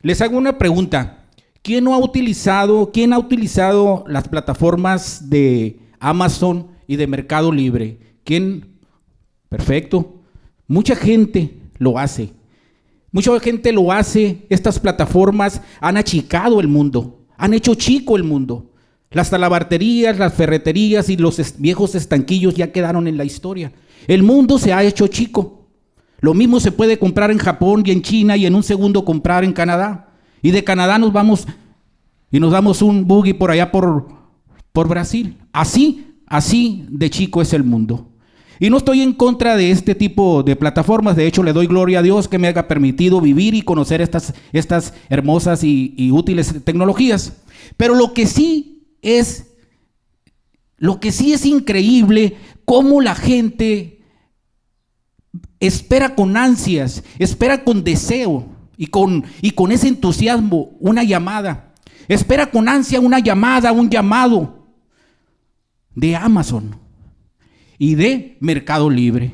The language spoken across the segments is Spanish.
Les hago una pregunta. ¿Quién ha utilizado las plataformas de Amazon y de Mercado Libre? ¿Quién? Perfecto. Mucha gente lo hace. Mucha gente lo hace. Estas plataformas han achicado el mundo, han hecho chico el mundo. Las talabarterías, las ferreterías y los viejos estanquillos ya quedaron en la historia. El mundo se ha hecho chico. Lo mismo se puede comprar en Japón y en China y en un segundo comprar en Canadá. Y de Canadá nos vamos y nos damos un buggy por allá por Brasil. Así de chico es el mundo. Y no estoy en contra de este tipo de plataformas. De hecho, le doy gloria a Dios que me haya permitido vivir y conocer estas hermosas y útiles tecnologías. Pero lo que sí es increíble cómo la gente espera con ansias, espera con deseo y con ese entusiasmo una llamada. Espera con ansia una llamada, un llamado de Amazon y de Mercado Libre.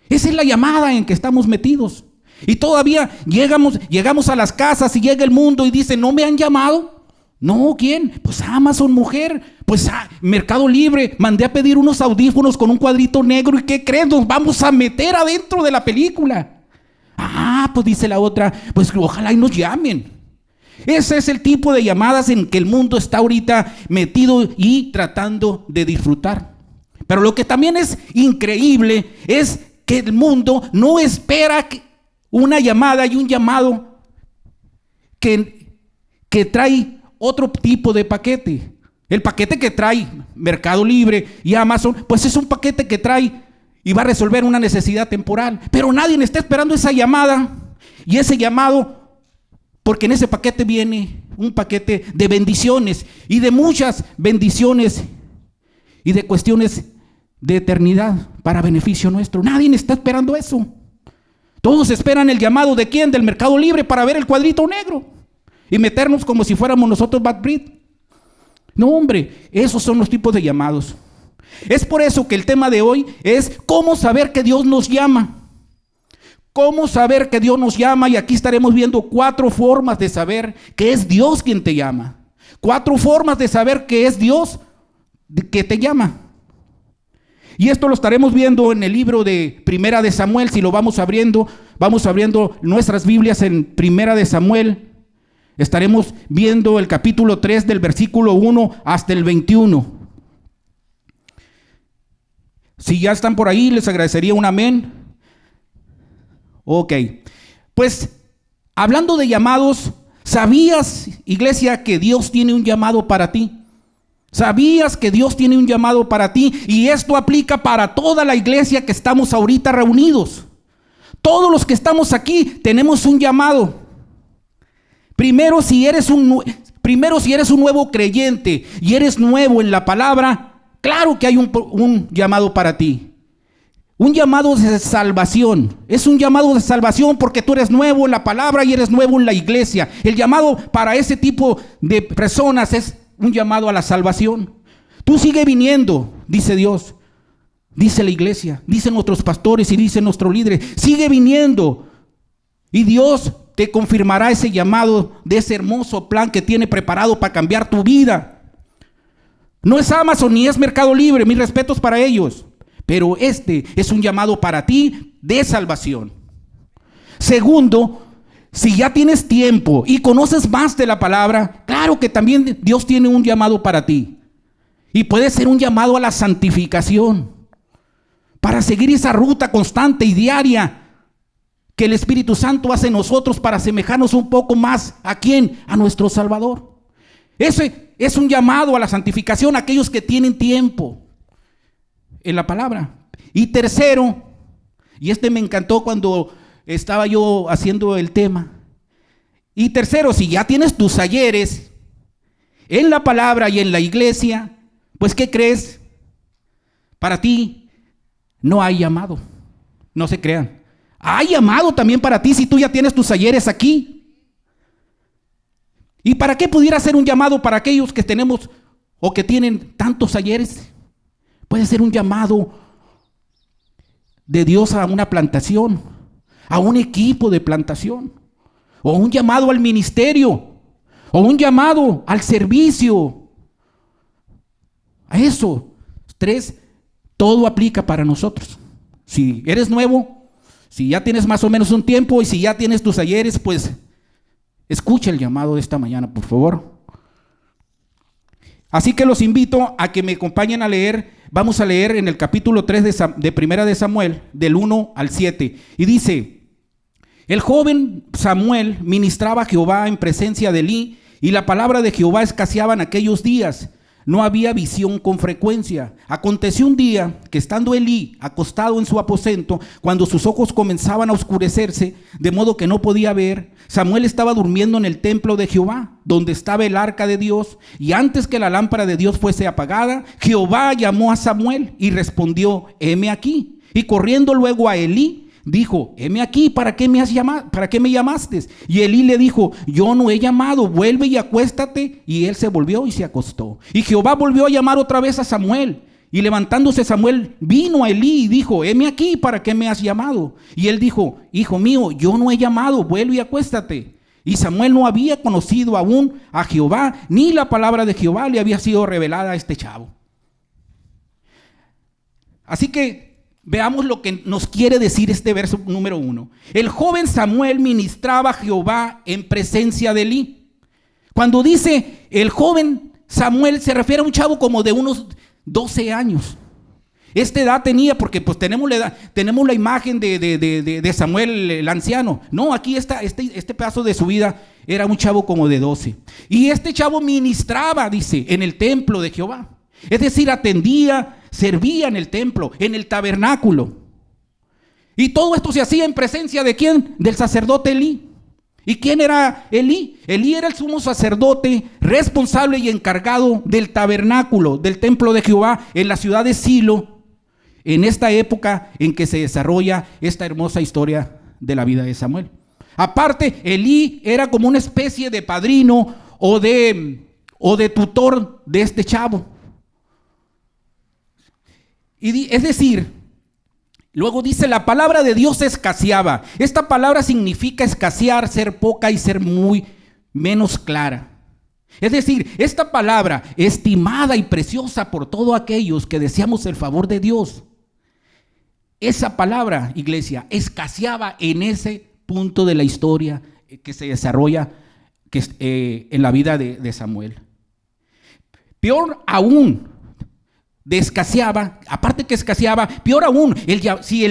Esa es la llamada en que estamos metidos. Y todavía llegamos a las casas y llega el mundo y dice, ¿no me han llamado? No, ¿quién? Pues Amazon, mujer. Pues Mercado Libre. Mandé a pedir unos audífonos con un cuadrito negro y ¿qué crees? Nos vamos a meter adentro de la película. Pues dice la otra, pues ojalá y nos llamen. Ese es el tipo de llamadas en que el mundo está ahorita metido y tratando de disfrutar. Pero lo que también es increíble es que el mundo no espera una llamada y un llamado que trae otro tipo de paquete. El paquete que trae Mercado Libre y Amazon, pues es un paquete que trae y va a resolver una necesidad temporal. Pero nadie está esperando esa llamada y ese llamado, porque en ese paquete viene un paquete de bendiciones y de muchas bendiciones y de cuestiones de eternidad para beneficio nuestro. Nadie está esperando eso. Todos esperan el llamado ¿de quién? Del Mercado Libre para ver el cuadrito negro y meternos como si fuéramos nosotros Bad Breed. No, hombre, esos son los tipos de llamados. Es por eso que el tema de hoy es cómo saber que Dios nos llama. Cómo saber que Dios nos llama, y aquí estaremos viendo 4 formas de saber que es Dios quien te llama. 4 formas de saber que es Dios que te llama. Y esto lo estaremos viendo en el libro de Primera de Samuel. Si lo vamos abriendo nuestras Biblias en Primera de Samuel. Estaremos viendo el capítulo 3 del versículo 1 hasta el 21. Si ya están por ahí, les agradecería un amén. Ok, pues hablando de llamados, ¿sabías, iglesia, que Dios tiene un llamado para ti? ¿Sabías que Dios tiene un llamado para ti? Y esto aplica para toda la iglesia que estamos ahorita reunidos. Todos los que estamos aquí tenemos un llamado. Primero, si eres un nuevo creyente y eres nuevo en la palabra, claro que hay un llamado para ti. Un llamado de salvación. Es un llamado de salvación porque tú eres nuevo en la palabra y eres nuevo en la iglesia. El llamado para ese tipo de personas es un llamado a la salvación. Tú sigue viniendo, dice Dios, dice la iglesia, dicen nuestros pastores y dicen nuestros líderes. Sigue viniendo y Dios te confirmará ese llamado de ese hermoso plan que tiene preparado para cambiar tu vida. No es Amazon ni es Mercado Libre, mis respetos para ellos. Pero este es un llamado para ti de salvación. Segundo, si ya tienes tiempo y conoces más de la palabra, claro que también Dios tiene un llamado para ti. Y puede ser un llamado a la santificación, para seguir esa ruta constante y diaria que el Espíritu Santo hace en nosotros para asemejarnos un poco más ¿a quién? A nuestro Salvador. Ese es un llamado a la santificación a aquellos que tienen tiempo en la palabra. Y tercero, y este me encantó cuando estaba yo haciendo el tema. Y tercero, si ya tienes tus ayeres en la palabra y en la iglesia, pues ¿qué crees? Para ti no hay llamado. No se crean. Hay llamado también para ti si tú ya tienes tus ayeres aquí. ¿Y para qué pudiera ser un llamado para aquellos que tenemos o que tienen tantos ayeres? Puede ser un llamado de Dios a una plantación, a un equipo de plantación. o un llamado al ministerio, o un llamado al servicio. A eso. 3, todo aplica para nosotros. Si eres nuevo, si ya tienes más o menos un tiempo y si ya tienes tus ayeres, pues escucha el llamado de esta mañana, por favor. Así que los invito a que me acompañen a leer. Vamos a leer en el capítulo 3 de Primera de Samuel, del 1 al 7. Y dice: el joven Samuel ministraba a Jehová en presencia de Elí, y la palabra de Jehová escaseaba en aquellos días. No había visión con frecuencia. Aconteció un día que, estando Elí acostado en su aposento, cuando sus ojos comenzaban a oscurecerse, de modo que no podía ver, Samuel estaba durmiendo en el templo de Jehová, donde estaba el arca de Dios, y antes que la lámpara de Dios fuese apagada, Jehová llamó a Samuel y respondió: heme aquí. Y corriendo luego a Elí, dijo: heme aquí, ¿para qué me has llamado? ¿Para qué me llamaste? Y Elí le dijo: yo no he llamado, vuelve y acuéstate. Y él se volvió y se acostó. Y Jehová volvió a llamar otra vez a Samuel. Y levantándose Samuel, vino a Elí y dijo: heme aquí, ¿para qué me has llamado? Y él dijo: hijo mío, yo no he llamado, vuelve y acuéstate. Y Samuel no había conocido aún a Jehová, ni la palabra de Jehová le había sido revelada a este chavo. Así que veamos lo que nos quiere decir este verso número 1. El joven Samuel ministraba a Jehová en presencia de Elí. Cuando dice el joven Samuel, se refiere a un chavo como de unos 12 años. Esta edad tenía, porque pues tenemos la imagen de Samuel el anciano. No, aquí está este pedazo de su vida era un chavo como de 12. Y este chavo ministraba, dice, en el templo de Jehová. Es decir, atendía, servía en el templo, en el tabernáculo. Y todo esto se hacía en presencia ¿de quién? Del sacerdote Elí. ¿Y quién era Elí? Elí era el sumo sacerdote responsable y encargado del tabernáculo, del templo de Jehová en la ciudad de Silo, en esta época en que se desarrolla esta hermosa historia de la vida de Samuel. Aparte, Elí era como una especie de padrino o de tutor de este chavo. Es decir, luego dice: la palabra de Dios escaseaba. Esta palabra significa escasear, ser poca y ser muy menos clara. Es decir, esta palabra, estimada y preciosa por todos aquellos que deseamos el favor de Dios, esa palabra, iglesia, escaseaba en ese punto de la historia que se desarrolla en la vida de Samuel. Peor aún, escaseaba, aparte que escaseaba, peor aún, si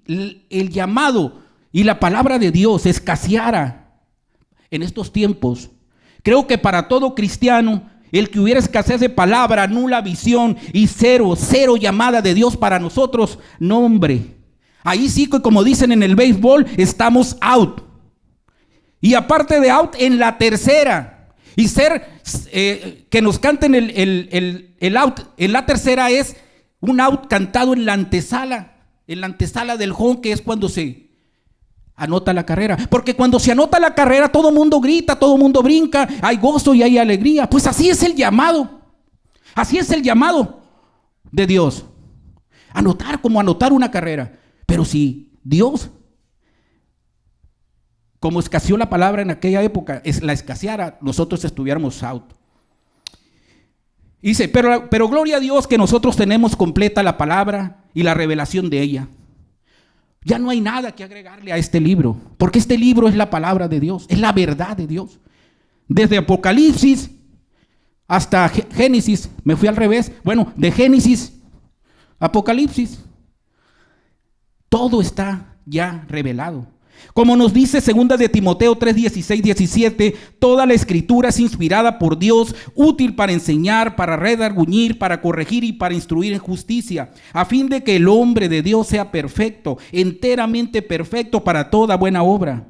el llamado y la palabra de Dios escaseara en estos tiempos, creo que para todo cristiano, el que hubiera escasez de palabra, nula visión y cero llamada de Dios para nosotros, no, hombre, ahí sí que, como dicen en el béisbol, estamos out. Y aparte de out, en la tercera. Y que nos canten el out en la tercera es un out cantado en la antesala del home, que es cuando se anota la carrera. Porque cuando se anota la carrera, todo el mundo grita, todo el mundo brinca, hay gozo y hay alegría. Pues así es el llamado. Así es el llamado de Dios. Anotar una carrera. Pero si Dios, como escaseó la palabra en aquella época, la escaseara, nosotros estuviéramos out. Dice, pero gloria a Dios que nosotros tenemos completa la palabra y la revelación de ella. Ya no hay nada que agregarle a este libro, porque este libro es la palabra de Dios, es la verdad de Dios. Desde Apocalipsis hasta Génesis, me fui al revés, de Génesis a Apocalipsis, todo está ya revelado. Como nos dice 2 de Timoteo 3, 16, 17, toda la escritura es inspirada por Dios, útil para enseñar, para redarguir, para corregir y para instruir en justicia, a fin de que el hombre de Dios sea perfecto, enteramente perfecto para toda buena obra.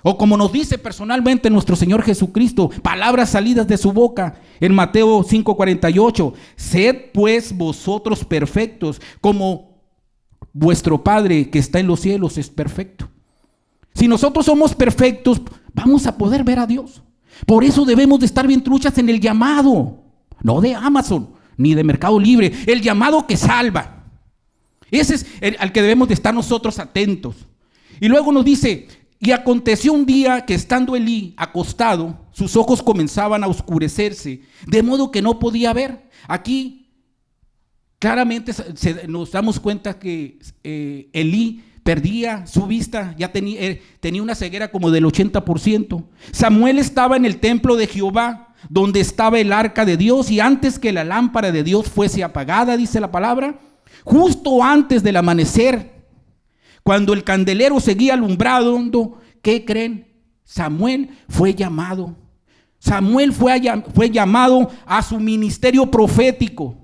O como nos dice personalmente nuestro Señor Jesucristo, palabras salidas de su boca en Mateo 5:48, sed pues vosotros perfectos, como vuestro Padre que está en los cielos es perfecto. Si nosotros somos perfectos, vamos a poder ver a Dios. Por eso debemos de estar bien truchas en el llamado, no de Amazon ni de Mercado Libre, el llamado que salva. Ese es al que debemos de estar nosotros atentos. Y luego nos dice, Y aconteció un día que estando Elí acostado, sus ojos comenzaban a oscurecerse, de modo que no podía ver. Aquí claramente nos damos cuenta que Elí perdía su vista, ya tenía una ceguera como del 80%. Samuel estaba en el templo de Jehová, donde estaba el arca de Dios, y antes que la lámpara de Dios fuese apagada, dice la palabra, justo antes del amanecer, cuando el candelero seguía alumbrando, ¿qué creen? Samuel fue llamado. Samuel fue llamado a su ministerio profético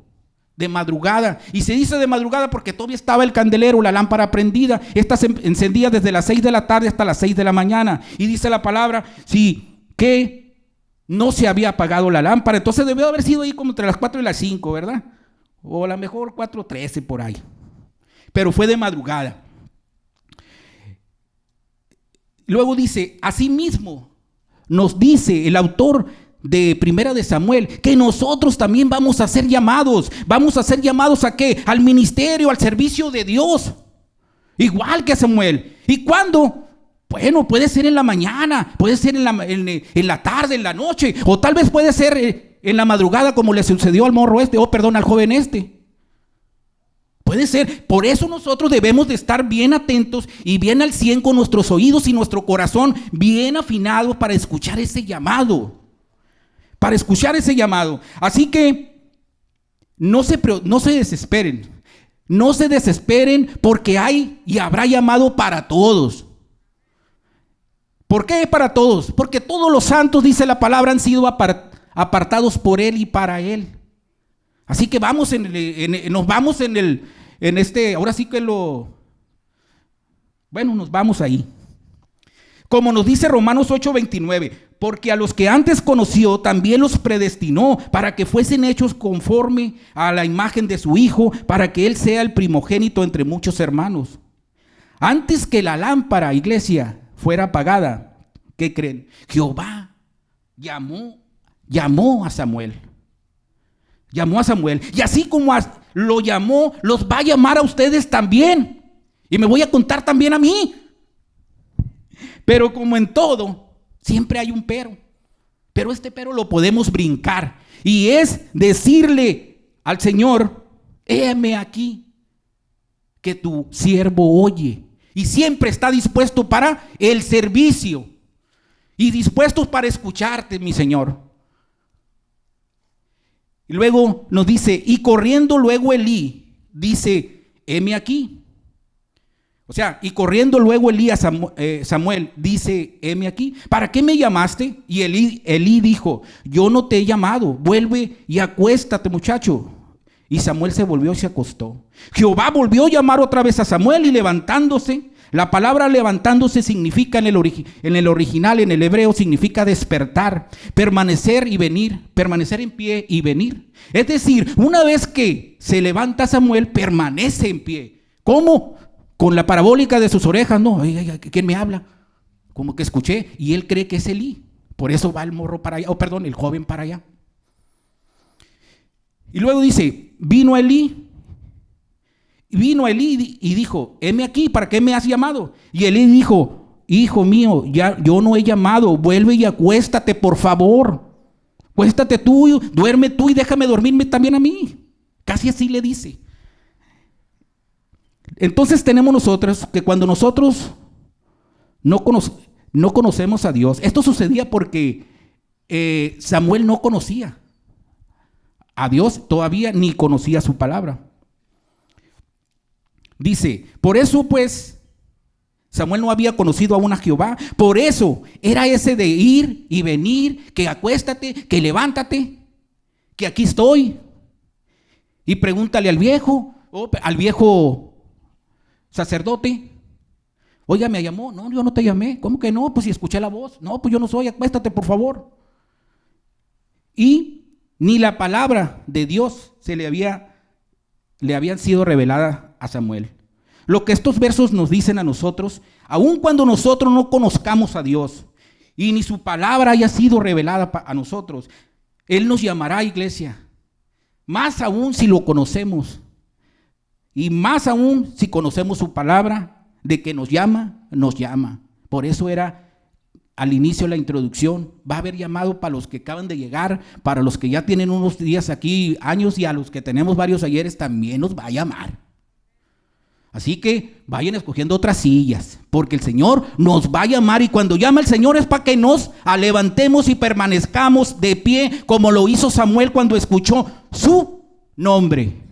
de madrugada. Y se dice de madrugada porque todavía estaba el candelero, la lámpara prendida. Esta se encendía desde las 6 de la tarde hasta las 6 de la mañana. Y dice la palabra, sí, que no se había apagado la lámpara. Entonces debió haber sido ahí como entre las 4 y las 5, ¿verdad? O a lo mejor 4:13 por ahí. Pero fue de madrugada. Luego dice, asimismo nos dice el autor de Primera de Samuel, que nosotros también vamos a ser llamados. ¿Vamos a ser llamados a qué? Al ministerio, al servicio de Dios. Igual que Samuel. ¿Y cuándo? Bueno, puede ser en la mañana, puede ser en la tarde, en la noche, o tal vez puede ser en la madrugada como le sucedió al morro al joven este. Puede ser. Por eso nosotros debemos de estar bien atentos y bien al 100 con nuestros oídos y nuestro corazón bien afinados para escuchar ese llamado. Para escuchar ese llamado. Así que no se desesperen. No se desesperen porque hay y habrá llamado para todos. ¿Por qué para todos? Porque todos los santos, dice la palabra, han sido apartados por Él y para Él. Así que vamos nos vamos ahora sí que nos vamos ahí. Como nos dice Romanos 8:29, porque a los que antes conoció también los predestinó para que fuesen hechos conforme a la imagen de su Hijo, para que Él sea el primogénito entre muchos hermanos. Antes que la lámpara, iglesia, fuera apagada, ¿qué creen? Jehová llamó a Samuel. Llamó a Samuel. Y así como lo llamó, los va a llamar a ustedes también. Y me voy a contar también a mí. Pero como en todo, siempre hay un pero. Pero este pero lo podemos brincar. Y es decirle al Señor, heme aquí, que tu siervo oye. Y siempre está dispuesto para el servicio. Y dispuesto para escucharte, mi Señor. Y luego nos dice, y corriendo luego Elí, dice, heme aquí. O sea, y corriendo luego Elí a Samuel, dice, heme aquí. ¿Para qué me llamaste? Y Elí dijo, yo no te he llamado, vuelve y acuéstate, muchacho. Y Samuel se volvió y se acostó. Jehová volvió a llamar otra vez a Samuel y levantándose. La palabra levantándose significa en el original, en el hebreo, significa despertar, permanecer y venir, permanecer en pie y venir. Es decir, una vez que se levanta Samuel, permanece en pie. ¿Cómo? Con la parabólica de sus orejas, no, ¿quién me habla? Como que escuché, y él cree que es Elí. Por eso va el morro para allá, el joven para allá. Y luego dice, vino Elí y dijo, heme aquí, ¿para qué me has llamado? Y Elí dijo, hijo mío, yo no he llamado, vuelve y acuéstate, por favor. Acuéstate tú, duerme tú y déjame dormirme también a mí. Casi así le dice. Entonces tenemos nosotros que cuando nosotros no conocemos a Dios, esto sucedía porque Samuel no conocía a Dios, todavía ni conocía su palabra. Dice, por eso pues Samuel no había conocido aún a Jehová, por eso era ese de ir y venir, que acuéstate, que levántate, que aquí estoy. Y pregúntale al viejo sacerdote, oiga, ¿me llamó? No, yo no te llamé. ¿Cómo que no? Pues si escuché la voz. No, pues yo no soy, acuéstate por favor. Y ni la palabra de Dios le habían sido revelada a Samuel. Lo que estos versos nos dicen a nosotros, aun cuando nosotros no conozcamos a Dios y ni su palabra haya sido revelada a nosotros, Él nos llamará, iglesia, más aún si lo conocemos y más aún si conocemos su palabra, de que nos llama, Por eso era al inicio la introducción. Va a haber llamado para los que acaban de llegar, para los que ya tienen unos días aquí, años, y a los que tenemos varios ayeres también nos va a llamar. Así que vayan escogiendo otras sillas, porque el Señor nos va a llamar, y cuando llama el Señor es para que nos levantemos y permanezcamos de pie, como lo hizo Samuel cuando escuchó su nombre.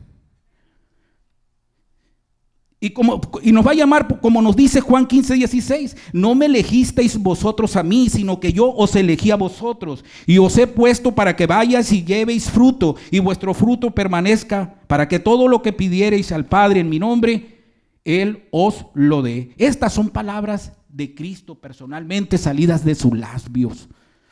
Y nos va a llamar, como nos dice Juan 15:16, no me elegisteis vosotros a mí, sino que yo os elegí a vosotros, y os he puesto para que vayáis y llevéis fruto, y vuestro fruto permanezca, para que todo lo que pidiereis al Padre en mi nombre, Él os lo dé. Estas son palabras de Cristo personalmente salidas de sus labios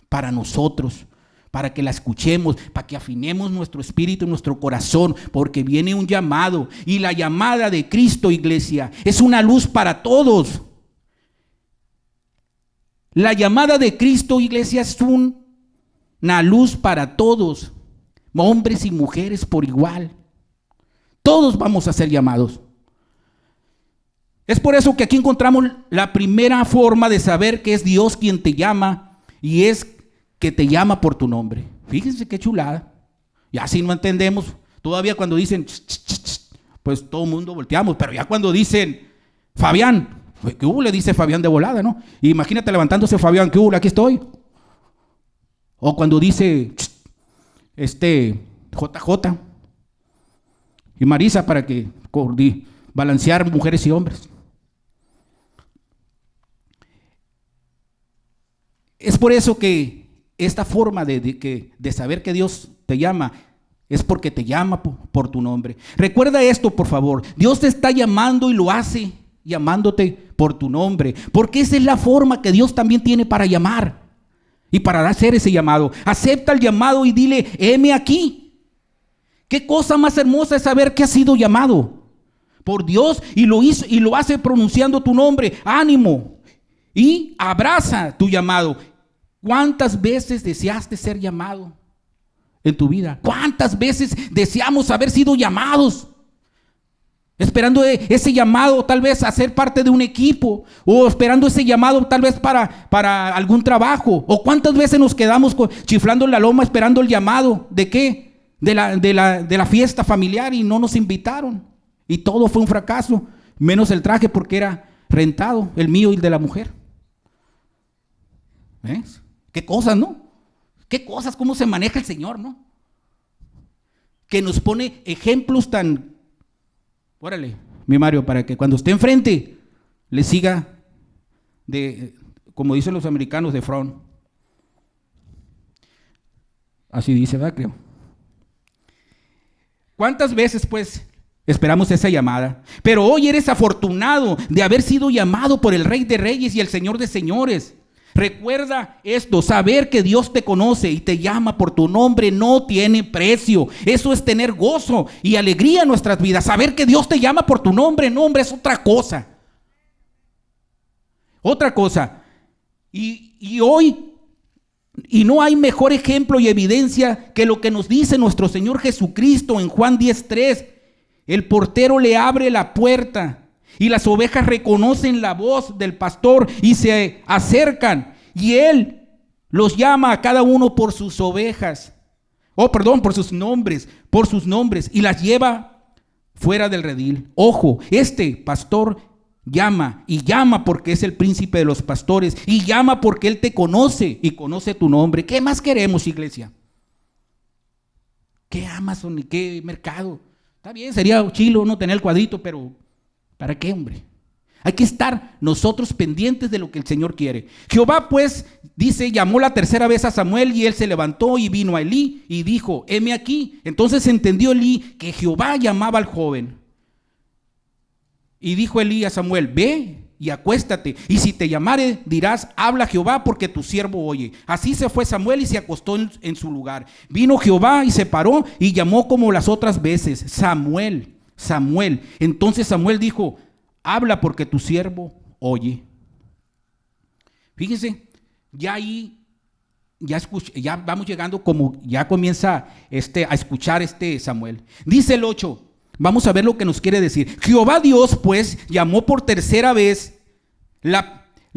para nosotros, para que la escuchemos, para que afinemos nuestro espíritu y nuestro corazón, porque viene un llamado, y la llamada de Cristo, iglesia, es una luz para todos. La llamada de Cristo, iglesia, es una luz para todos, hombres y mujeres por igual. Todos vamos a ser llamados. Es por eso que aquí encontramos la primera forma de saber que es Dios quien te llama, y es que te llama por tu nombre. Fíjense qué chulada. Y así no entendemos. Todavía cuando dicen pues todo el mundo volteamos, pero ya cuando dicen Fabián, ¿qué hubo? Le dice Fabián de volada, ¿no? Imagínate levantándose Fabián, ¿qué hubo? Aquí estoy. O cuando dice JJ y Marisa, para que balancear mujeres y hombres. Es por eso que esta forma de saber que Dios te llama es porque te llama por tu nombre. Recuerda esto, por favor. Dios te está llamando y lo hace llamándote por tu nombre, porque esa es la forma que Dios también tiene para llamar y para hacer ese llamado. Acepta el llamado y dile, heme aquí. Qué cosa más hermosa es saber que has sido llamado por Dios y lo hizo y lo hace pronunciando tu nombre. Ánimo y abraza tu llamado. ¿Cuántas veces deseaste ser llamado en tu vida? ¿Cuántas veces deseamos haber sido llamados? Esperando ese llamado tal vez a ser parte de un equipo, o esperando ese llamado tal vez para algún trabajo. ¿O cuántas veces nos quedamos chiflando en la loma esperando el llamado? ¿De qué? De la fiesta familiar, y no nos invitaron. Y todo fue un fracaso, menos el traje porque era rentado, el mío y el de la mujer. ¿Ves? Qué cosas, ¿no? Qué cosas, cómo se maneja el Señor, ¿no? Que nos pone ejemplos tan... Órale, mi Mario, para que cuando esté enfrente le siga como dicen los americanos, de front. Así dice, ¿verdad? Creo. ¿Cuántas veces, pues, esperamos esa llamada? Pero hoy eres afortunado de haber sido llamado por el Rey de Reyes y el Señor de Señores. Recuerda esto, saber que Dios te conoce y te llama por tu nombre no tiene precio. Eso es tener gozo y alegría en nuestras vidas. Saber que Dios te llama por tu nombre, es otra cosa. Otra cosa. Y hoy, y no hay mejor ejemplo y evidencia que lo que nos dice nuestro Señor Jesucristo en Juan 10:3. El portero le abre la puerta y las ovejas reconocen la voz del pastor y se acercan, y él los llama a cada uno por sus ovejas, por sus nombres, y las lleva fuera del redil. Ojo, este pastor llama, y llama porque es el príncipe de los pastores, y llama porque él te conoce y conoce tu nombre. ¿Qué más queremos, iglesia? ¿Qué Amazon y qué mercado? Está bien, sería chilo no tener el cuadrito, pero ¿para qué, hombre? Hay que estar nosotros pendientes de lo que el Señor quiere. Jehová, pues, dice, llamó la tercera vez a Samuel, y él se levantó y vino a Elí y dijo, heme aquí. Entonces entendió Elí que Jehová llamaba al joven. Y dijo Elí a Samuel, ve y acuéstate, y si te llamare dirás, habla Jehová, porque tu siervo oye. Así se fue Samuel y se acostó en su lugar. Vino Jehová y se paró y llamó como las otras veces, Samuel, Samuel. Entonces Samuel dijo, habla porque tu siervo oye. Fíjense, ya ahí ya vamos llegando, como ya comienza a escuchar Samuel. Dice el 8, vamos a ver lo que nos quiere decir. Jehová Dios, pues, llamó por tercera vez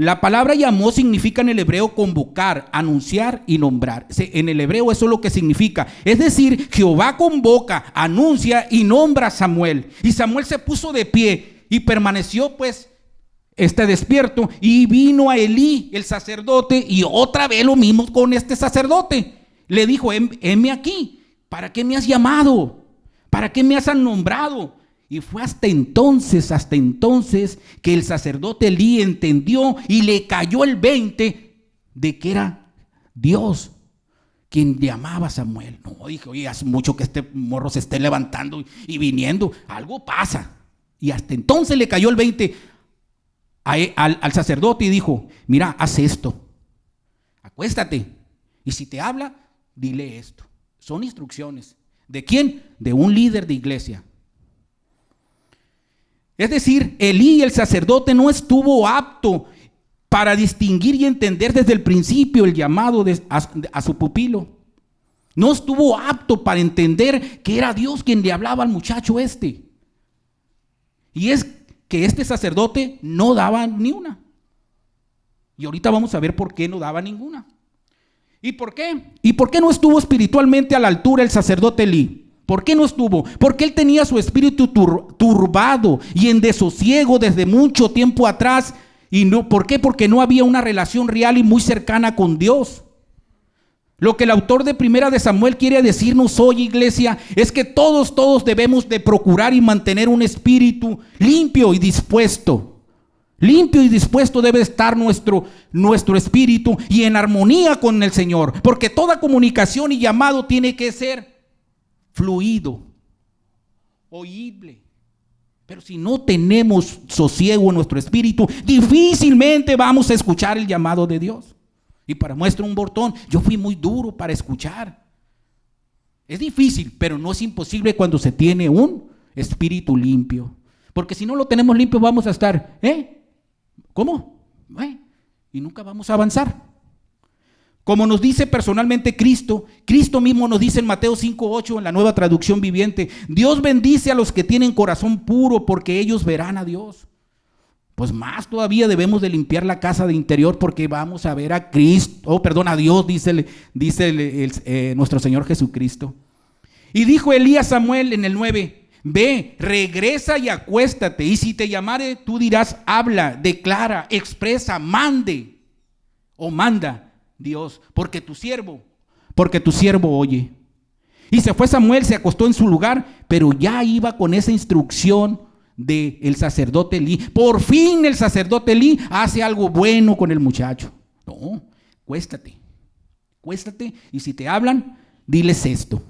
La palabra llamó significa en el hebreo convocar, anunciar y nombrar. En el hebreo eso es lo que significa. Es decir, Jehová convoca, anuncia y nombra a Samuel. Y Samuel se puso de pie y permaneció pues despierto. Y vino a Elí, el sacerdote, y otra vez lo mismo con este sacerdote. Le dijo, heme aquí, ¿para qué me has llamado? ¿Para qué me has nombrado? Y fue hasta entonces que el sacerdote Elí entendió y le cayó el 20 de que era Dios quien llamaba a Samuel. No, dije, oye, hace mucho que este morro se esté levantando y viniendo, algo pasa. Y hasta entonces le cayó el 20 al sacerdote y dijo, mira, haz esto, acuéstate y si te habla, dile esto. Son instrucciones. ¿De quién? De un líder de iglesia. Es decir, Elí, el sacerdote, no estuvo apto para distinguir y entender desde el principio el llamado a su pupilo. No estuvo apto para entender que era Dios quien le hablaba al muchacho este. Y es que este sacerdote no daba ni una. Y ahorita vamos a ver por qué no daba ninguna. ¿Y por qué? ¿Y por qué no estuvo espiritualmente a la altura el sacerdote Elí? ¿Por qué no estuvo? Porque él tenía su espíritu turbado y en desosiego desde mucho tiempo atrás. ¿Y no? ¿Por qué? Porque no había una relación real y muy cercana con Dios. Lo que el autor de Primera de Samuel quiere decirnos hoy, iglesia, es que todos debemos de procurar y mantener un espíritu limpio y dispuesto. Limpio y dispuesto debe estar nuestro espíritu y en armonía con el Señor. Porque toda comunicación y llamado tiene que ser fluido, oíble. Pero si no tenemos sosiego en nuestro espíritu, difícilmente vamos a escuchar el llamado de Dios. Y para muestra un botón, yo fui muy duro para escuchar. Es difícil, pero no es imposible cuando se tiene un espíritu limpio. Porque si no lo tenemos limpio, vamos a estar, ¿cómo? Y nunca vamos a avanzar. Como nos dice personalmente Cristo mismo nos dice en Mateo 5:8 en la Nueva Traducción Viviente, Dios bendice a los que tienen corazón puro porque ellos verán a Dios. Pues más todavía debemos de limpiar la casa de interior porque vamos a ver a Cristo, a Dios, dice nuestro Señor Jesucristo. Y dijo Elías a Samuel en el 9, ve, regresa y acuéstate, y si te llamare, tú dirás, habla, declara, expresa, mande o manda Dios, porque tu siervo oye. Y se fue Samuel, se acostó en su lugar, pero ya iba con esa instrucción del sacerdote Elí. Por fin el sacerdote Elí hace algo bueno con el muchacho. No, cuéstate y si te hablan, diles esto.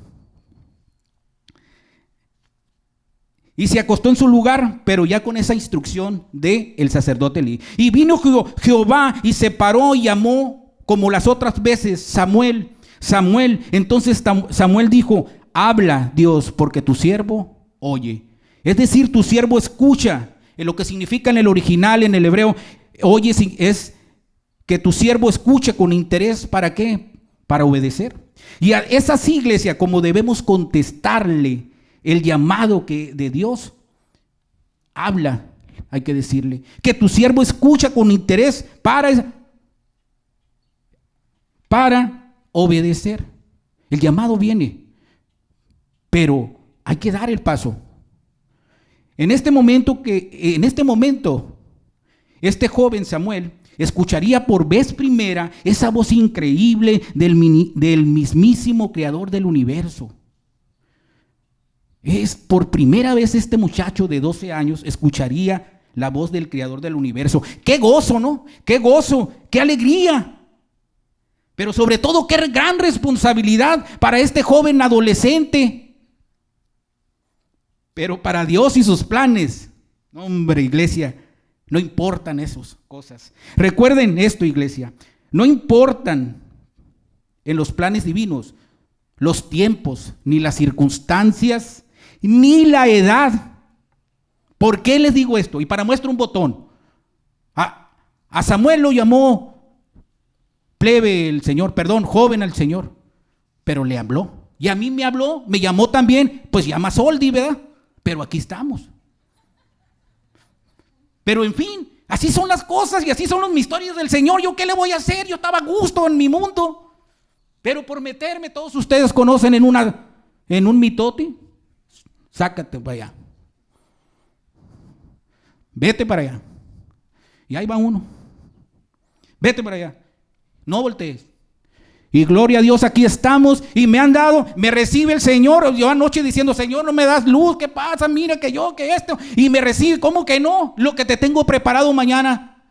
Y se acostó en su lugar, pero ya con esa instrucción del sacerdote Elí. Y vino Jehová y se paró y llamó como las otras veces, Samuel, Samuel. Entonces Samuel dijo, habla Dios, porque tu siervo oye. Es decir, tu siervo escucha. En lo que significa en el original, en el hebreo, oye es que tu siervo escucha con interés. ¿Para qué? Para obedecer. Y es así, iglesia, como debemos contestarle el llamado de Dios. Habla, hay que decirle. Que tu siervo escucha con interés para obedecer. El llamado viene, pero hay que dar el paso. En este momento, este joven Samuel escucharía por vez primera esa voz increíble del mismísimo creador del universo. Es por primera vez este muchacho de 12 años escucharía la voz del creador del universo. ¡Qué gozo!, ¿no? ¡Qué gozo! ¡Qué alegría! Pero sobre todo, qué gran responsabilidad para este joven adolescente. Pero para Dios y sus planes, hombre, iglesia, no importan esas cosas. Recuerden esto, iglesia, no importan en los planes divinos los tiempos, ni las circunstancias, ni la edad. ¿Por qué les digo esto? Y para muestra un botón. A Samuel lo llamó plebe el Señor, joven al Señor, pero le habló. Y a mí me habló, me llamó también, pues llama Soldi, ¿verdad? Pero aquí estamos. Pero en fin, Así son las cosas y así son los misterios del Señor. ¿Yo qué le voy a hacer? Yo estaba a gusto en mi mundo. Pero por meterme, todos ustedes conocen en un mitote, sácate para allá. Vete para allá. Y ahí va uno. Vete para allá. No voltees. Y gloria a Dios, aquí estamos y me han dado, me recibe el Señor. Yo anoche diciendo, Señor, no me das luz, ¿qué pasa? Mira que yo, que esto. Y me recibe, ¿cómo que no? Lo que te tengo preparado mañana,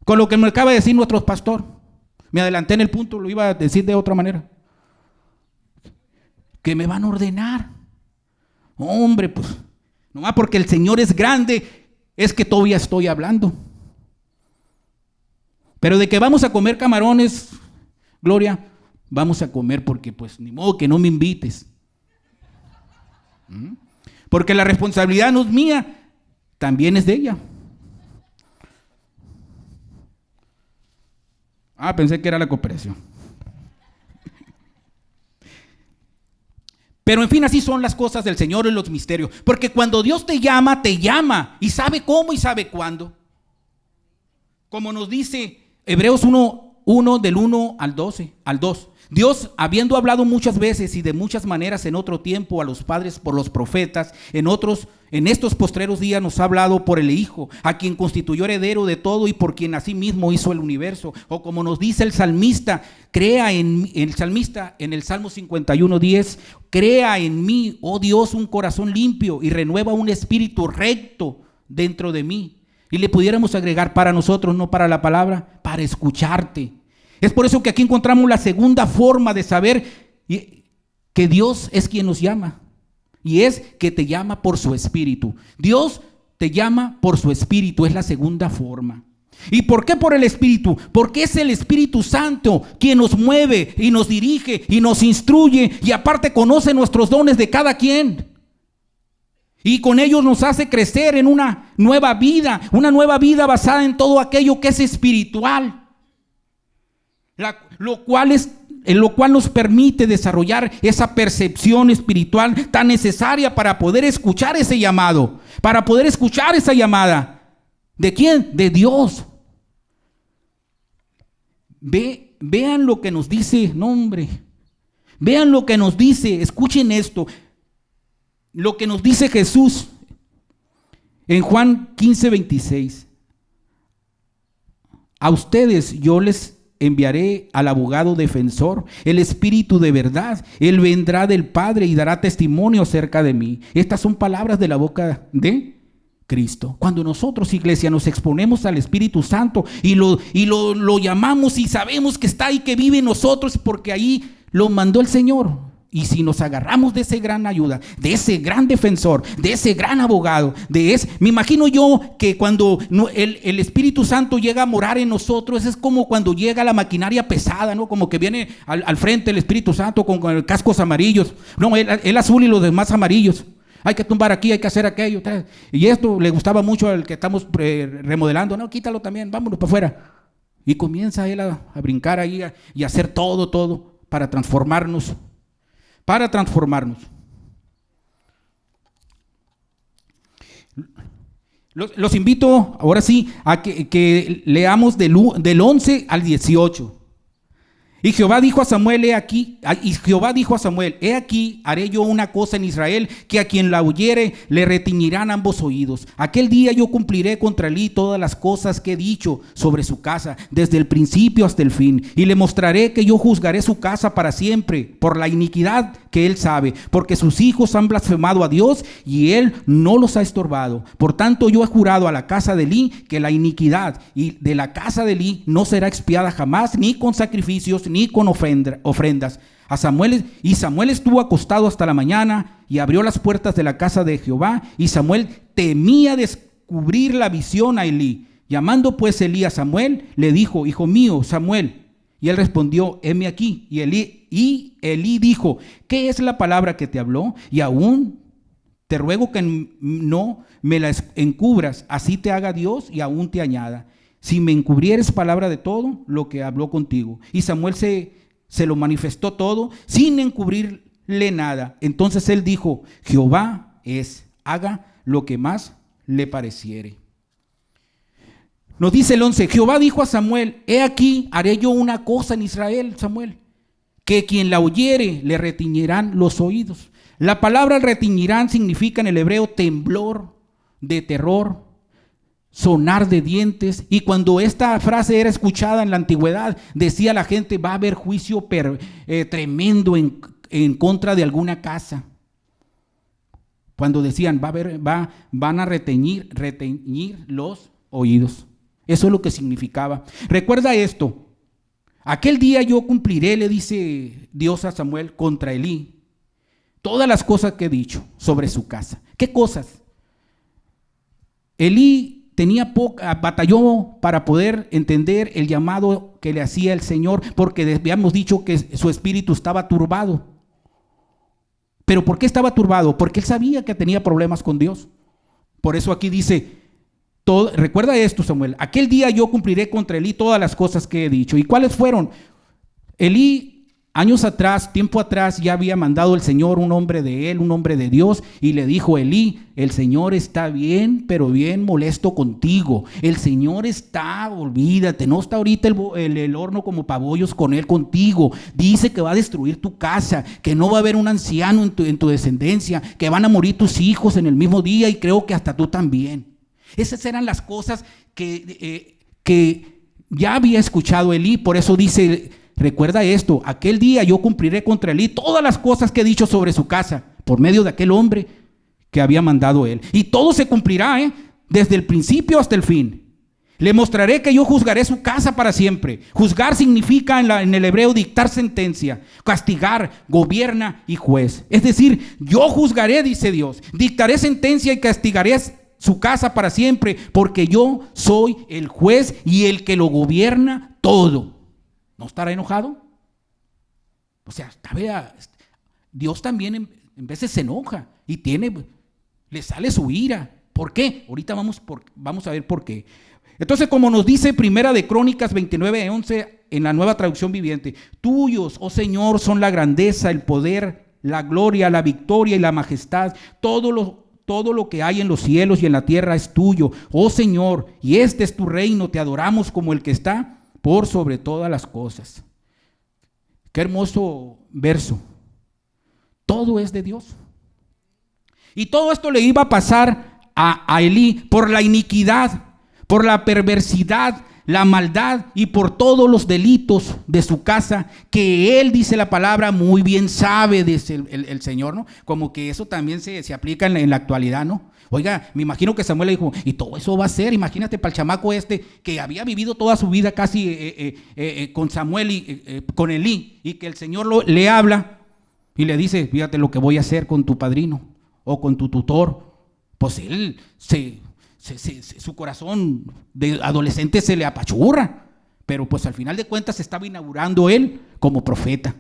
con lo que me acaba de decir nuestro pastor. Me adelanté en el punto, lo iba a decir de otra manera. Que me van a ordenar. Hombre, pues, nomás porque el Señor es grande, es que todavía estoy hablando. Pero de que vamos a comer camarones, Gloria, vamos a comer porque pues ni modo que no me invites. Porque la responsabilidad no es mía, también es de ella. Pensé que era la cooperación. Pero en fin, así son las cosas del Señor y los misterios. Porque cuando Dios te llama y sabe cómo y sabe cuándo. Como nos dice Hebreos 1 del 1 al 2. Dios, habiendo hablado muchas veces y de muchas maneras en otro tiempo a los padres por los profetas, en estos postreros días nos ha hablado por el Hijo, a quien constituyó heredero de todo y por quien asimismo hizo el universo. O como nos dice el salmista, en el Salmo 51:10, crea en mí, oh Dios, un corazón limpio y renueva un espíritu recto dentro de mí. Y le pudiéramos agregar para nosotros, no para la palabra, para escucharte. Es por eso que aquí encontramos la segunda forma de saber que Dios es quien nos llama. Y es que te llama por su espíritu. Dios te llama por su espíritu, es la segunda forma. ¿Y por qué por el espíritu? Porque es el Espíritu Santo quien nos mueve y nos dirige y nos instruye y aparte conoce nuestros dones de cada quien. Y con ellos nos hace crecer en una nueva vida basada en todo aquello que es espiritual. Lo cual nos permite desarrollar esa percepción espiritual tan necesaria para poder escuchar ese llamado, para poder escuchar esa llamada. ¿De quién? De Dios. Vean lo que nos dice, no hombre, vean lo que nos dice, escuchen esto. Lo que nos dice Jesús en Juan 15:26. A ustedes yo les enviaré al abogado defensor, el Espíritu de verdad. Él vendrá del Padre y dará testimonio acerca de mí. Estas son palabras de la boca de Cristo. Cuando nosotros, iglesia, nos exponemos al Espíritu Santo y lo llamamos y sabemos que está ahí, que vive en nosotros, porque ahí lo mandó el Señor. Y si nos agarramos de esa gran ayuda, de ese gran defensor, de ese gran abogado, me imagino yo que cuando el Espíritu Santo llega a morar en nosotros, es como cuando llega la maquinaria pesada, ¿no? Como que viene al frente el Espíritu Santo con cascos amarillos, no, el azul y los demás amarillos. Hay que tumbar aquí, hay que hacer aquello. Y esto le gustaba mucho al que estamos remodelando, no, quítalo también, vámonos para afuera. Y comienza él a brincar ahí y a hacer todo para transformarnos. Los invito ahora sí a que leamos del 11 al 18. Y Jehová dijo a Samuel, he aquí, haré yo una cosa en Israel, que a quien la oyere le retiñirán ambos oídos. Aquel día yo cumpliré contra Elí todas las cosas que he dicho sobre su casa, desde el principio hasta el fin. Y le mostraré que yo juzgaré su casa para siempre, por la iniquidad que él sabe, porque sus hijos han blasfemado a Dios y él no los ha estorbado. Por tanto yo he jurado a la casa de Elí que la iniquidad y de la casa de Elí no será expiada jamás, ni con sacrificios, ni con ofrendas. Samuel estuvo acostado hasta la mañana y abrió las puertas de la casa de Jehová, y Samuel temía descubrir la visión a Elí. Llamando pues Elí a Samuel, le dijo, hijo mío, Samuel. Y él respondió, heme aquí. Y Elí dijo, ¿qué es la palabra que te habló? Y aún te ruego que no me la encubras, así te haga Dios y aún te añada. Si me encubrieres palabra de todo lo que habló contigo. Y Samuel se lo manifestó todo sin encubrirle nada. Entonces él dijo, Jehová haga lo que más le pareciere. Nos dice el 11, Jehová dijo a Samuel, he aquí, haré yo una cosa en Israel, Samuel, que quien la oyere le retiñirán los oídos. La palabra retiñirán significa en el hebreo temblor de terror, sonar de dientes. Y cuando esta frase era escuchada en la antigüedad, decía la gente, va a haber juicio tremendo en contra de alguna casa. Cuando decían, van a reteñir los oídos. Eso es lo que significaba. Recuerda esto. Aquel día yo cumpliré, le dice Dios a Samuel, contra Elí, todas las cosas que he dicho sobre su casa. ¿Qué cosas? Elí batalló para poder entender el llamado que le hacía el Señor, porque habíamos dicho que su espíritu estaba turbado. ¿Pero por qué estaba turbado? Porque él sabía que tenía problemas con Dios. Por eso aquí dice, recuerda esto, Samuel, aquel día yo cumpliré contra Elí todas las cosas que he dicho. ¿Y cuáles fueron? Elí, años atrás, tiempo atrás, ya había mandado el Señor un hombre de él, un hombre de Dios, y le dijo, Elí, el Señor está bien, pero bien molesto contigo. El Señor está, olvídate, no está ahorita el horno como pabollos con él contigo. Dice que va a destruir tu casa, que no va a haber un anciano en tu descendencia, que van a morir tus hijos en el mismo día y creo que hasta tú también. Esas eran las cosas que ya había escuchado Elí. Por eso dice, recuerda esto, aquel día yo cumpliré contra Elí todas las cosas que he dicho sobre su casa, por medio de aquel hombre que había mandado él. Y todo se cumplirá, desde el principio hasta el fin. Le mostraré que yo juzgaré su casa para siempre. Juzgar significa en el hebreo dictar sentencia, castigar, gobierna y juez. Es decir, yo juzgaré, dice Dios, dictaré sentencia y castigaré su casa para siempre, porque yo soy el juez y el que lo gobierna todo. ¿No estará enojado? O sea, Dios también en veces se enoja y le sale su ira. ¿Por qué? Ahorita vamos a ver por qué. Entonces, como nos dice Primera de Crónicas 29:11 en la Nueva Traducción Viviente, tuyos, oh Señor, son la grandeza, el poder, la gloria, la victoria y la majestad. Todo lo que hay en los cielos y en la tierra es tuyo, oh Señor, y este es tu reino. Te adoramos como el que está por sobre todas las cosas. Qué hermoso verso. Todo es de Dios. Y todo esto le iba a pasar a Elí por la iniquidad, por la perversidad, la maldad y por todos los delitos de su casa, que él, dice la palabra, muy bien sabe, dice el Señor, ¿no? Como que eso también se aplica en la actualidad, ¿no? Oiga, me imagino que Samuel le dijo, y todo eso va a ser, imagínate para el chamaco que había vivido toda su vida casi con Samuel y con Elí, y que el Señor le habla y le dice, fíjate lo que voy a hacer con tu padrino o con tu tutor. Pues él su corazón de adolescente se le apachurra, pero pues al final de cuentas se estaba inaugurando él como profeta.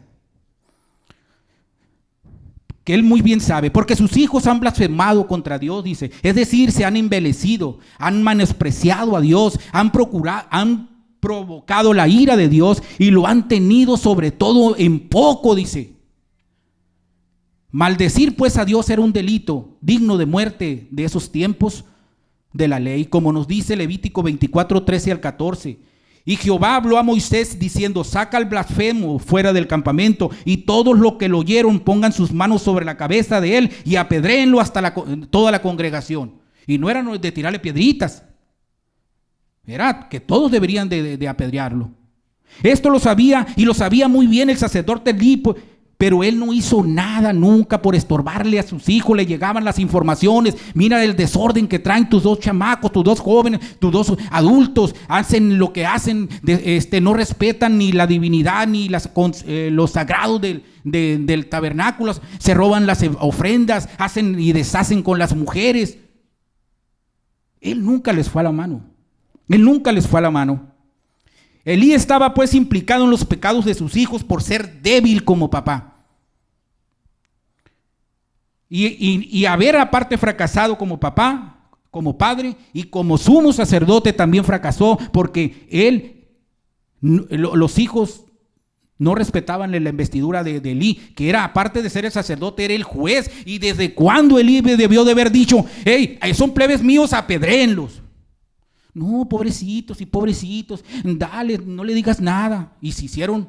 Que él muy bien sabe, porque sus hijos han blasfemado contra Dios, dice, es decir, se han embelecido, han menospreciado a Dios, han provocado la ira de Dios y lo han tenido sobre todo en poco, dice. Maldecir pues a Dios era un delito digno de muerte de esos tiempos de la ley, como nos dice Levítico 24:13 al 14. Y Jehová habló a Moisés diciendo, saca al blasfemo fuera del campamento, y todos los que lo oyeron pongan sus manos sobre la cabeza de él y apedréenlo hasta toda la congregación. Y no eran de tirarle piedritas, era que todos deberían de apedrearlo. Esto lo sabía, y lo sabía muy bien el sacerdote Elí, pero él no hizo nada nunca por estorbarle a sus hijos. Le llegaban las informaciones, mira el desorden que traen tus dos chamacos, tus dos jóvenes, tus dos adultos, hacen lo que hacen, no respetan ni la divinidad ni los sagrados del tabernáculo, se roban las ofrendas, hacen y deshacen con las mujeres. Él nunca les fue a la mano, Elí estaba pues implicado en los pecados de sus hijos por ser débil como papá. Y haber aparte fracasado como papá, como padre y como sumo sacerdote también fracasó, porque los hijos no respetaban la investidura de Elí, que era, aparte de ser el sacerdote, era el juez. Y desde cuándo Elí debió de haber dicho, hey, son plebes míos, apedréenlos. No, pobrecitos y pobrecitos, dale, no le digas nada. Y se hicieron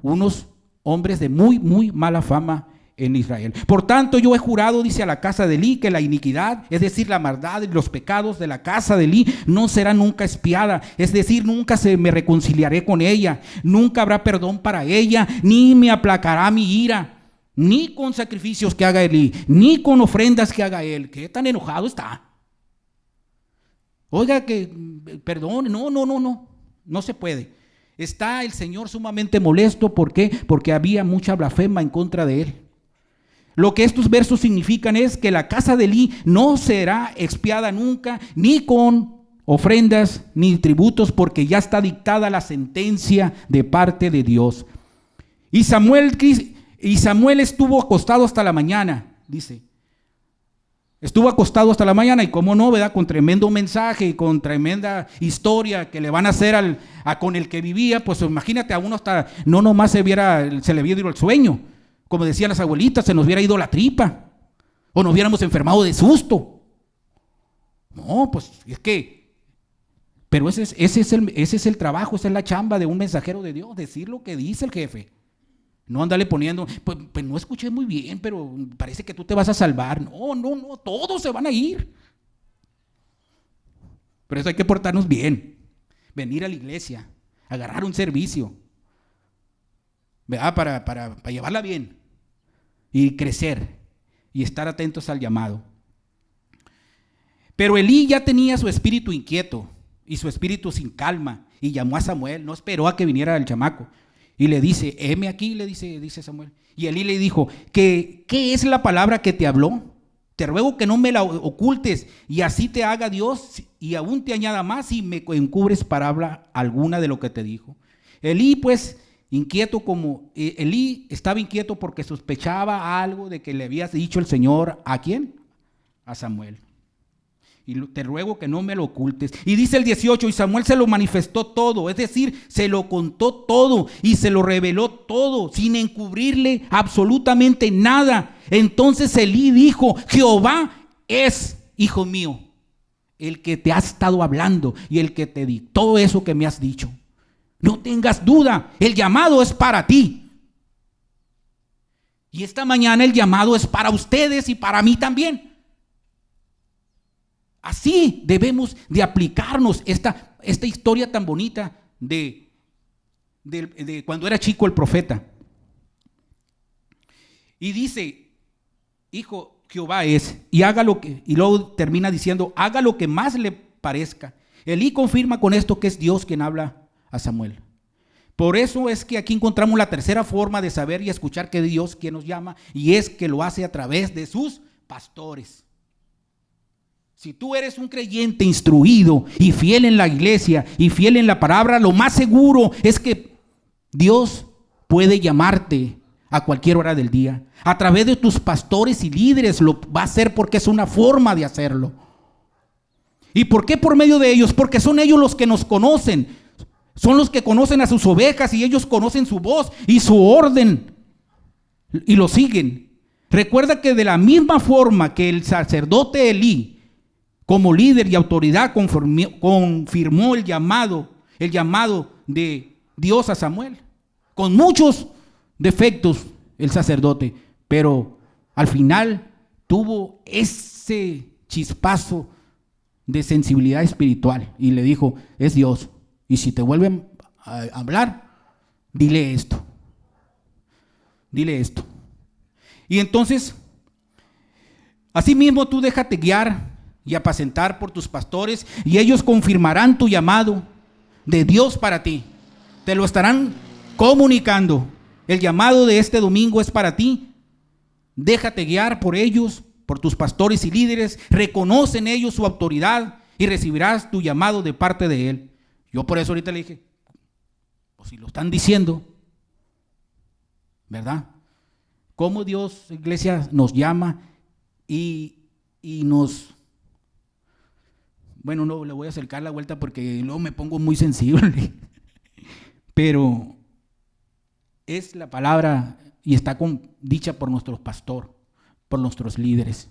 unos hombres de muy, muy mala fama en Israel. Por tanto, yo he jurado, dice, a la casa de Elí, que la iniquidad, es decir, la maldad y los pecados de la casa de Elí, no será nunca expiada. Es decir, nunca me reconciliaré con ella, nunca habrá perdón para ella, ni me aplacará mi ira, ni con sacrificios que haga Elí, ni con ofrendas que haga él. ¿Qué tan enojado está? Oiga, que perdón, no se puede. Está el Señor sumamente molesto. ¿Por qué? Porque había mucha blasfema en contra de él. Lo que estos versos significan es que la casa de Elí no será expiada nunca, ni con ofrendas ni tributos, porque ya está dictada la sentencia de parte de Dios. Y Samuel estuvo acostado hasta la mañana, dice. Estuvo acostado hasta la mañana y cómo no, ¿verdad? Con tremendo mensaje y con tremenda historia que le van a hacer con el que vivía. Pues imagínate, a uno hasta no nomás se le hubiera ido el sueño. Como decían las abuelitas, se nos hubiera ido la tripa o nos hubiéramos enfermado de susto. No, pues es que, pero ese es el trabajo, esa es la chamba de un mensajero de Dios, decir lo que dice el jefe. No andarle poniendo, pues no escuché muy bien, pero parece que tú te vas a salvar. No, todos se van a ir. Por eso hay que portarnos bien, venir a la iglesia, agarrar un servicio, ¿verdad? Para llevarla bien y crecer y estar atentos al llamado. Pero Elí ya tenía su espíritu inquieto y su espíritu sin calma y llamó a Samuel, no esperó a que viniera el chamaco. Y le dice, heme aquí, le dice Samuel. Y Elí le dijo, ¿qué es la palabra que te habló? Te ruego que no me la ocultes y así te haga Dios y aún te añada más si me encubres palabra alguna de lo que te dijo. Elí pues, Elí estaba inquieto porque sospechaba algo de que le había dicho el Señor, ¿a quién? A Samuel. Y te ruego que no me lo ocultes. Y dice el 18, y Samuel se lo manifestó todo, es decir, se lo contó todo y se lo reveló todo, sin encubrirle absolutamente nada. Entonces Elí dijo, Jehová es, hijo mío, el que te ha estado hablando y el que te dictó eso que me has dicho. No tengas duda, el llamado es para ti. Y esta mañana el llamado es para ustedes y para mí también. Así debemos de aplicarnos esta historia tan bonita de cuando era chico el profeta. Y dice, hijo, Jehová es, y luego termina diciendo, haga lo que más le parezca. Elí confirma con esto que es Dios quien habla a Samuel. Por eso es que aquí encontramos la tercera forma de saber y escuchar que Dios quien nos llama, y es que lo hace a través de sus pastores. Si tú eres un creyente instruido y fiel en la iglesia y fiel en la palabra, lo más seguro es que Dios puede llamarte a cualquier hora del día. A través de tus pastores y líderes lo va a hacer porque es una forma de hacerlo. ¿Y por qué por medio de ellos? Porque son ellos los que nos conocen. Son los que conocen a sus ovejas y ellos conocen su voz y su orden y lo siguen. Recuerda que de la misma forma que el sacerdote Elí, como líder y autoridad, confirmó el llamado de Dios a Samuel. Con muchos defectos el sacerdote, pero al final tuvo ese chispazo de sensibilidad espiritual y le dijo, es Dios. Y si te vuelven a hablar, dile esto. Dile esto. Y entonces, asimismo tú déjate guiar y apacentar por tus pastores, y ellos confirmarán tu llamado de Dios para ti. Te lo estarán comunicando. El llamado de este domingo es para ti. Déjate guiar por ellos, por tus pastores y líderes. Reconocen ellos su autoridad y recibirás tu llamado de parte de Él. Yo por eso ahorita le dije, pues si lo están diciendo, ¿verdad? Cómo Dios, iglesia, nos llama y nos... Bueno, no le voy a acercar la vuelta porque luego me pongo muy sensible. Pero es la palabra y está dicha por nuestro pastor, por nuestros líderes.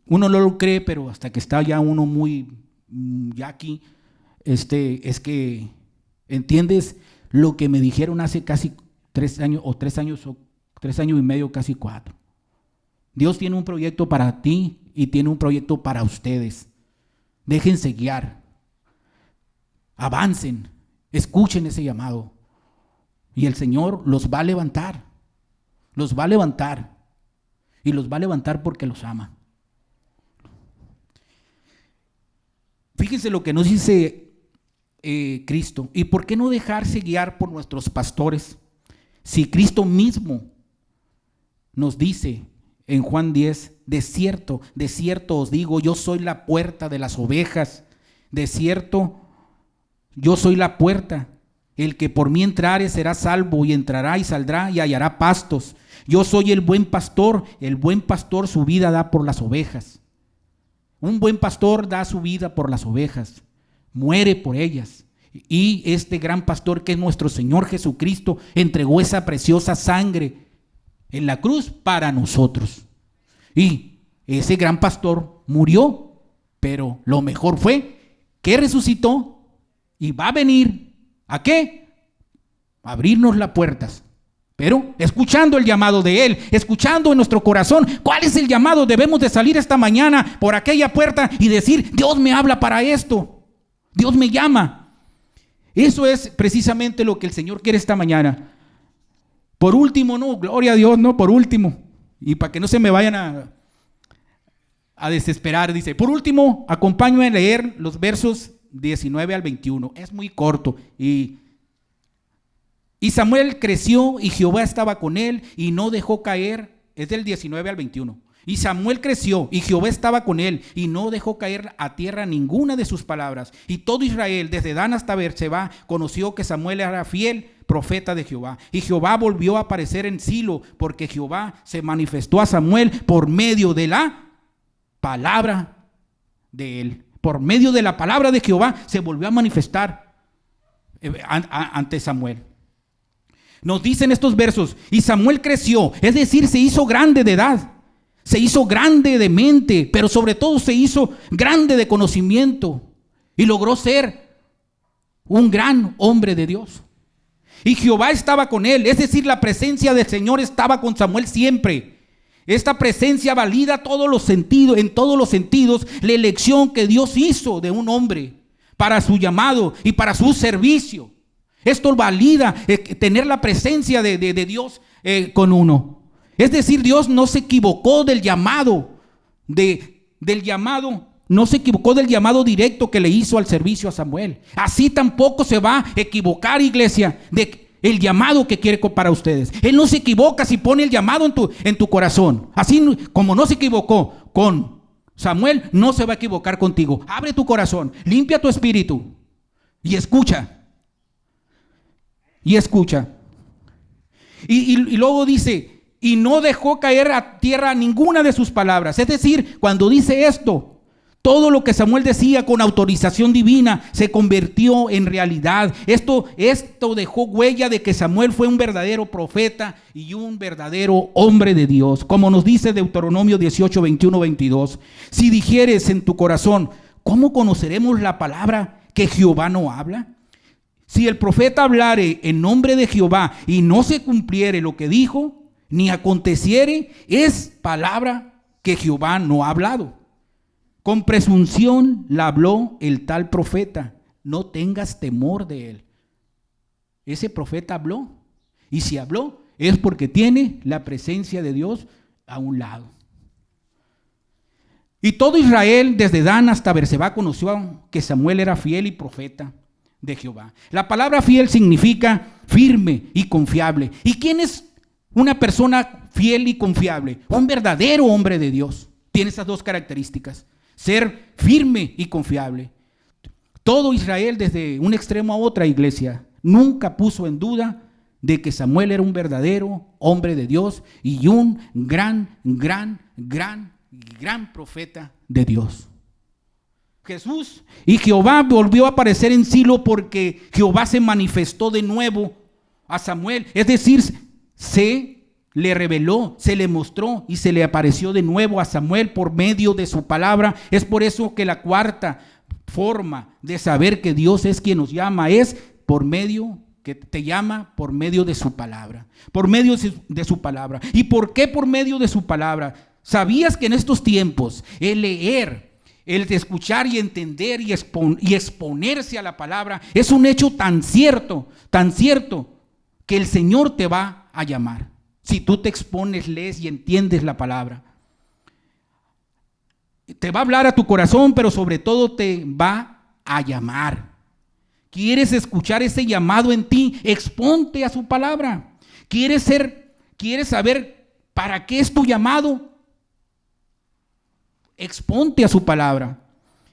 Uno no lo cree, pero hasta que está ya uno muy Jackie, es que, ¿entiendes lo que me dijeron hace casi 3 años, o 3 años, o 3 años y medio, casi 4? Dios tiene un proyecto para ti y tiene un proyecto para ustedes. Déjense guiar, avancen, escuchen ese llamado y el Señor los va a levantar, y los va a levantar porque los ama. Fíjense lo que nos dice Cristo. ¿Y por qué no dejarse guiar por nuestros pastores? Si Cristo mismo nos dice en Juan 10, de cierto os digo, yo soy la puerta de las ovejas. De cierto, yo soy la puerta. El que por mí entrare será salvo, y entrará y saldrá y hallará pastos. Yo soy el buen pastor su vida da por las ovejas. Un buen pastor da su vida por las ovejas, muere por ellas. Y este gran pastor, que es nuestro Señor Jesucristo, entregó esa preciosa sangre en la cruz para nosotros. Y ese gran pastor murió, pero lo mejor fue que resucitó y va a venir. ¿A qué? A abrirnos las puertas. Pero escuchando el llamado de Él, escuchando en nuestro corazón, ¿cuál es el llamado? Debemos de salir esta mañana por aquella puerta y decir, Dios me habla para esto, Dios me llama. Eso es precisamente lo que el Señor quiere esta mañana. Por último, no, gloria a Dios, no, por último, y para que no se me vayan a desesperar, dice, por último, acompáñame a leer los versos 19 al 21, es muy corto. Y Samuel creció y Jehová estaba con él y no dejó caer, es del 19 al 21. Y Samuel creció y Jehová estaba con él y no dejó caer a tierra ninguna de sus palabras. Y todo Israel, desde Dan hasta Beerseba, conoció que Samuel era fiel profeta de Jehová. Y Jehová volvió a aparecer en Silo, porque Jehová se manifestó a Samuel por medio de la palabra de él. Por medio de la palabra de Jehová se volvió a manifestar ante Samuel. Nos dicen estos versos, y Samuel creció, es decir, se hizo grande de edad, se hizo grande de mente, pero sobre todo se hizo grande de conocimiento y logró ser un gran hombre de Dios. Y Jehová estaba con él, es decir, la presencia del Señor estaba con Samuel siempre. Esta presencia valida todos los sentidos, en todos los sentidos, la elección que Dios hizo de un hombre para su llamado y para su servicio. Esto valida tener la presencia de Dios con uno. Es decir, Dios no se equivocó del llamado, no se equivocó del llamado directo que le hizo al servicio a Samuel. Así tampoco se va a equivocar, iglesia, el llamado que quiere para ustedes. Él no se equivoca si pone el llamado en tu corazón. Así como no se equivocó con Samuel, no se va a equivocar contigo. Abre tu corazón, limpia tu espíritu y escucha. Y escucha. Y luego dice, y no dejó caer a tierra ninguna de sus palabras. Es decir, cuando dice esto, todo lo que Samuel decía con autorización divina se convirtió en realidad. Esto dejó huella de que Samuel fue un verdadero profeta y un verdadero hombre de Dios. Como nos dice Deuteronomio 18, 21, 22. Si dijeres en tu corazón, ¿cómo conoceremos la palabra que Jehová no habla? Si el profeta hablare en nombre de Jehová y no se cumpliere lo que dijo, ni aconteciere, es palabra que Jehová no ha hablado. Con presunción la habló el tal profeta. No tengas temor de él. Ese profeta habló. Y si habló, es porque tiene la presencia de Dios a un lado. Y todo Israel, desde Dan hasta Beerseba, conoció que Samuel era fiel y profeta de Jehová. La palabra fiel significa firme y confiable. ¿Y quién es una persona fiel y confiable? Un verdadero hombre de Dios. Tiene esas dos características. Ser firme y confiable. Todo Israel, desde un extremo a otra, iglesia, nunca puso en duda de que Samuel era un verdadero hombre de Dios y un gran profeta de Dios. Jesús y Jehová volvió a aparecer en Silo porque Jehová se manifestó de nuevo a Samuel. Es decir, se le reveló, se le mostró y se le apareció de nuevo a Samuel por medio de su palabra. Es por eso que la cuarta forma de saber que Dios es quien nos llama es por medio que te llama por medio de su palabra, por medio de su palabra. ¿Y por qué por medio de su palabra? ¿Sabías que en estos tiempos el leer, el de escuchar y entender y exponerse a la palabra es un hecho tan cierto que el Señor te va a llamar? Si tú te expones, lees y entiendes la palabra, te va a hablar a tu corazón, pero sobre todo te va a llamar. ¿Quieres escuchar ese llamado en ti? Exponte a su palabra. ¿Quieres saber para qué es tu llamado? Exponte a su palabra.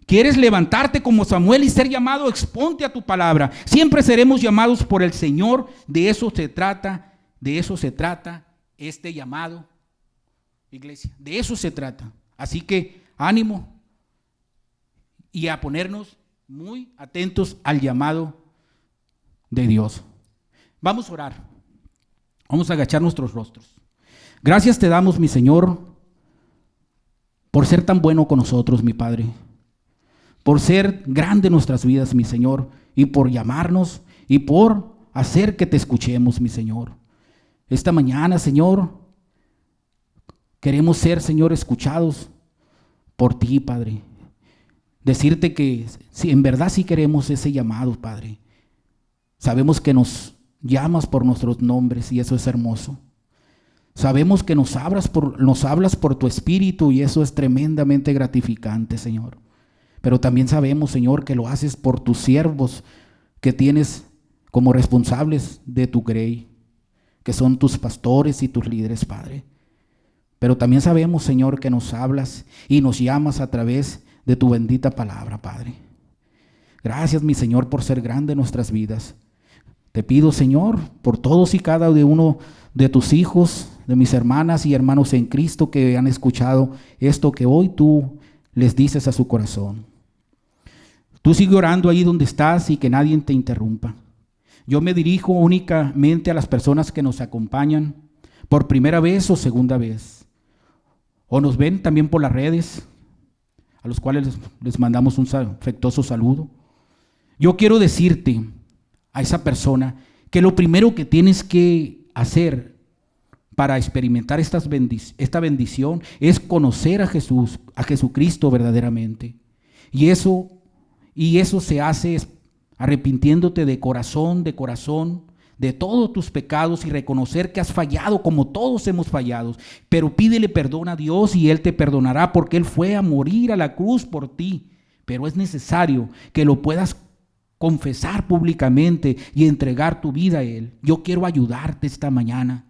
¿Quieres levantarte como Samuel y ser llamado? Exponte a tu palabra. Siempre seremos llamados por el Señor. De eso se trata este llamado, iglesia. De eso se trata. Así que ánimo y a ponernos muy atentos al llamado de Dios. Vamos a orar. Vamos a agachar nuestros rostros. Gracias te damos, mi Señor, por ser tan bueno con nosotros, mi Padre. Por ser grande en nuestras vidas, mi Señor, y por llamarnos y por hacer que te escuchemos, mi Señor. Esta mañana, Señor, queremos ser, Señor, escuchados por ti, Padre. Decirte que si en verdad sí queremos ese llamado, Padre. Sabemos que nos llamas por nuestros nombres y eso es hermoso. Sabemos que nos hablas por tu Espíritu y eso es tremendamente gratificante, Señor. Pero también sabemos, Señor, que lo haces por tus siervos que tienes como responsables de tu grey, que son tus pastores y tus líderes, Padre. Pero también sabemos, Señor, que nos hablas y nos llamas a través de tu bendita palabra, Padre. Gracias, mi Señor, por ser grande en nuestras vidas. Te pido, Señor, por todos y cada uno de tus hijos, de mis hermanas y hermanos en Cristo que han escuchado esto que hoy tú les dices a su corazón. Tú sigue orando ahí donde estás y que nadie te interrumpa. Yo me dirijo únicamente a las personas que nos acompañan por primera vez o segunda vez, o nos ven también por las redes, a los cuales les mandamos un afectuoso saludo. Yo quiero decirte a esa persona que lo primero que tienes que hacer para experimentar esta bendición es conocer a Jesús, a Jesucristo verdaderamente. Y eso se hace arrepintiéndote de corazón de todos tus pecados y reconocer que has fallado como todos hemos fallado. Pero pídele perdón a Dios y Él te perdonará porque Él fue a morir a la cruz por ti. Pero es necesario que lo puedas confesar públicamente y entregar tu vida a Él. Yo quiero ayudarte esta mañana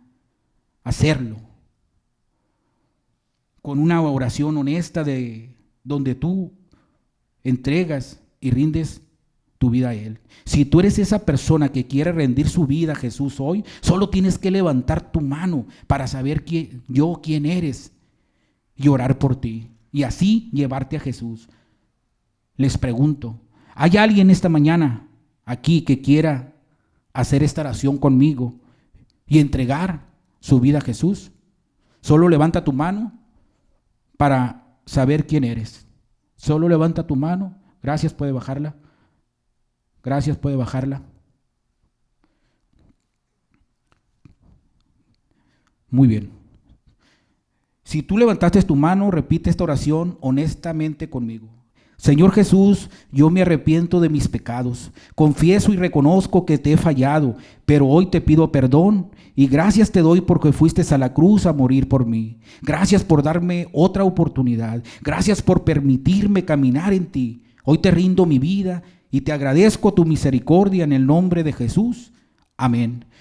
a hacerlo con una oración honesta donde tú entregas y rindes tu vida a Él. Si tú eres esa persona que quiere rendir su vida a Jesús hoy, solo tienes que levantar tu mano para saber quién eres y orar por ti y así llevarte a Jesús. Les pregunto, ¿hay alguien esta mañana aquí que quiera hacer esta oración conmigo y entregar su vida a Jesús? Solo levanta tu mano para saber quién eres. Solo levanta tu mano. Gracias, puede bajarla. Gracias, puede bajarla. Muy bien. Si tú levantaste tu mano, repite esta oración honestamente conmigo. Señor Jesús, yo me arrepiento de mis pecados. Confieso y reconozco que te he fallado, pero hoy te pido perdón y gracias te doy porque fuiste a la cruz a morir por mí. Gracias por darme otra oportunidad. Gracias por permitirme caminar en ti. Hoy te rindo mi vida y te agradezco tu misericordia en el nombre de Jesús. Amén.